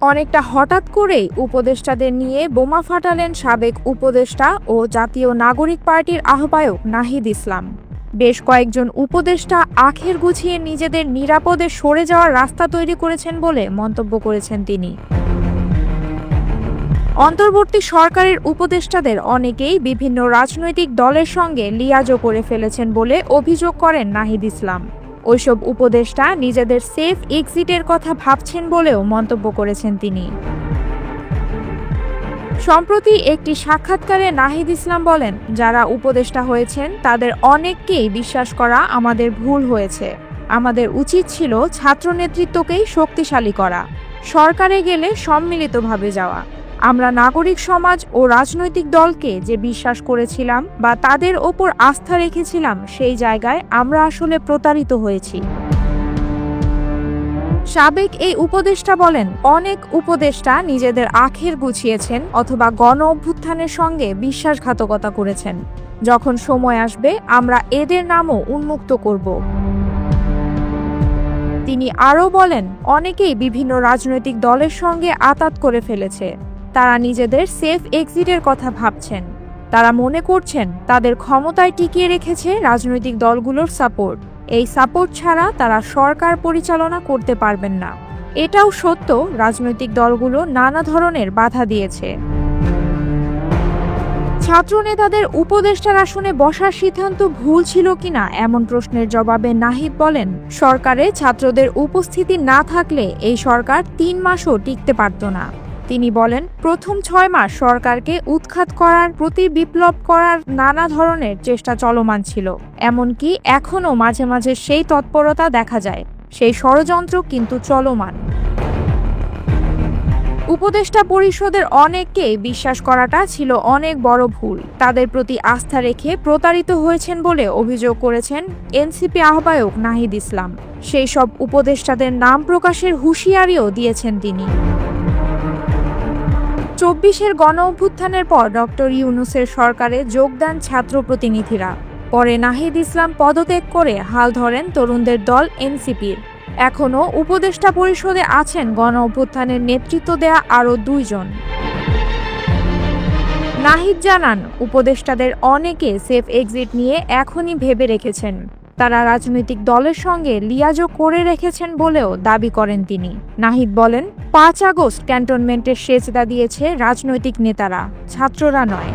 অনেকটা হঠাৎ করেই উপদেষ্টাদের নিয়ে বোমা ফাটালেন সাবেক উপদেষ্টা ও জাতীয় নাগরিক পার্টির আহ্বায়ক নাহিদ ইসলাম। বেশ কয়েকজন উপদেষ্টা আখের গুছিয়ে নিজেদের নিরাপদে সরে যাওয়ার রাস্তা তৈরি করেছেন বলে মন্তব্য করেছেন তিনি। অন্তর্বর্তী সরকারের উপদেষ্টাদের অনেকেই বিভিন্ন রাজনৈতিক দলের সঙ্গে লিয়াজও করে ফেলেছেন বলে অভিযোগ করেন নাহিদ ইসলাম। ওইসব উপদেষ্টা নিজেদের সেফ এক্সিটের কথা ভাবছেন বলেও মন্তব্য করেছেন তিনি। সম্প্রতি একটি সাক্ষাৎকারে নাহিদ ইসলাম বলেন, যারা উপদেষ্টা হয়েছেন তাদের অনেককেই বিশ্বাস করা আমাদের ভুল হয়েছে। আমাদের উচিত ছিল ছাত্র নেতৃত্বকেই শক্তিশালী করা, সরকারে গেলে সম্মিলিতভাবে যাওয়া। আমরা নাগরিক সমাজ ও রাজনৈতিক দলকে যে বিশ্বাস করেছিলাম বা তাদের ওপর আস্থা রেখেছিলাম, সেই জায়গায় আমরা আসলে প্রতারিত হয়েছি। সাবেক এই উপদেষ্টা বলেন, অনেক উপদেষ্টা নিজেদের আখের গুছিয়েছেন অথবা গণ অভ্যুত্থানের সঙ্গে বিশ্বাসঘাতকতা করেছেন। যখন সময় আসবে আমরা এদের নামও উন্মুক্ত করব। তিনি আরও বলেন, অনেকেই বিভিন্ন রাজনৈতিক দলের সঙ্গে আঁতাত করে ফেলেছে। তারা নিজেদের সেফ এক্সিটের কথা ভাবছেন। তারা মনে করছেন তাদের ক্ষমতায় টিকিয়ে রেখেছে রাজনৈতিক দলগুলোর সাপোর্ট। এই সাপোর্ট ছাড়া তারা সরকার পরিচালনা করতে পারবেন না। এটাও সত্য, রাজনৈতিক দলগুলো নানা ধরনের বাধা দিয়েছে। ছাত্র নেতাদের উপদেষ্টার আসনে বসার সিদ্ধান্ত ভুল ছিল কিনা এমন প্রশ্নের জবাবে নাহিদ বলেন, সরকারে ছাত্রদের উপস্থিতি না থাকলে এই সরকার ৩ মাসও টিকতে পারত না। তিনি বলেন, প্রথম ৬ মাস সরকারকে উৎখাত করার, প্রতি বিপ্লব করার নানা ধরনের চেষ্টা চলমান ছিল। এমনকি এখনও মাঝে মাঝে সেই তৎপরতা দেখা যায়। সেই ষড়যন্ত্র কিন্তু চলমান। উপদেষ্টা পরিষদের অনেককে বিশ্বাস করাটা ছিল অনেক বড় ভুল। তাদের প্রতি আস্থা রেখে প্রতারিত হয়েছেন বলে অভিযোগ করেছেন এনসিপি আহ্বায়ক নাহিদ ইসলাম। সেই সব উপদেষ্টাদের নাম প্রকাশের হুঁশিয়ারিও দিয়েছেন তিনি। ২৪-এর গণ অভ্যুত্থানের পর ডক্টর ইউনূসের সরকারে যোগ দেন ছাত্র প্রতিনিধিরা। পরে নাহিদ ইসলাম পদত্যাগ করে হাল ধরেন তরুণদের দল এনসিপির। এখনও উপদেষ্টা পরিষদে আছেন গণ অভ্যুত্থানের নেতৃত্ব দেয়া আরও ২ জন। নাহিদ জানান, উপদেষ্টাদের অনেকে সেফ এক্সিট নিয়ে এখনই ভেবে রেখেছেন। তারা রাজনৈতিক দলের সঙ্গে লিয়াজও করে রেখেছেন বলেও দাবি করেন তিনি। নাহিদ বলেন, ৫ আগস্ট ক্যান্টনমেন্টের সেজদা দিয়েছে রাজনৈতিক নেতারা, ছাত্ররা নয়।